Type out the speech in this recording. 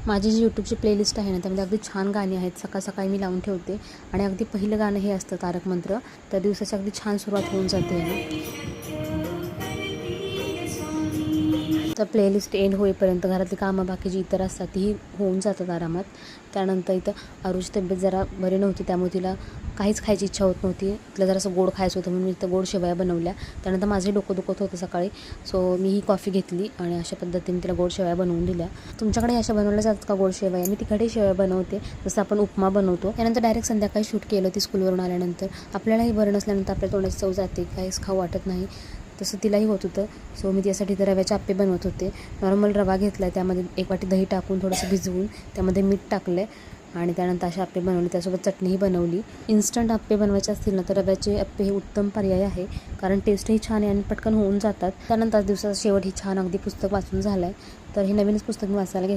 माझी जी यूट्यूबची प्लेलिस्ट आहे ना, त्यामध्ये अगदी छान गाणी आहेत. सकाळ सकाळी मी लावून ठेवते आणि अगदी पहिलं गाणं हे असतं तारक मंत्र. त्या दिवसाची अगदी छान सुरुवात होऊन जाते आहे. तर प्लेलिस्ट एंड होईपर्यंत घरातली कामं बाकी जी इतर असतात तीही होऊन जातात आरामात. त्यानंतर इथं आरुची तब्येत जरा बरी नव्हती, त्यामुळे तिला काहीच खायची इच्छा होत नव्हती. तिला जरासं गोड खायचं होतं म्हणून मी इथं गोड शेवया बनवल्या. त्यानंतर माझे डोकं दुखत होतं सकाळी, सो मी ही कॉफी घेतली आणि अशा पद्धतीने तिला गोड शेवया बनवून दिल्या. तुमच्याकडे अशा बनवल्या जातात का गोड शेवया? मी तिखटही शेवया बनवते, जसं आपण उपमा बनवतो. त्यानंतर डायरेक्ट संध्याकाळी शूट केलं ती स्कूलवरून आल्यानंतर. आपल्यालाही बरं नसल्यानंतर आपल्या तोंडाची चव जाते, काहीच खाऊ वाटत नाही. तसं तिलाही होत होतं. सो मी त्यासाठी तर रव्याचे आप्पे बनवत होते. नॉर्मल रवा घेतला, त्यामध्ये 1 वाटी दही टाकून थोडंसं भिजवून त्यामध्ये मीठ टाकलं आणि त्यानंतर असे आप्पे बनवले. त्यासोबत चटणीही बनवली. इन्स्टंट आप्पे बनवायचे असतील ना, तर रव्याचे आप्पे हे उत्तम पर्याय आहे, कारण टेस्टही छान आहे आणि पटकन होऊन जातात. त्यानंतर दिवसाचा शेवट ही छान अगदी पुस्तक वाचून झालं आहे. तर हे नवीनच पुस्तक मी वाचायला घेतलं.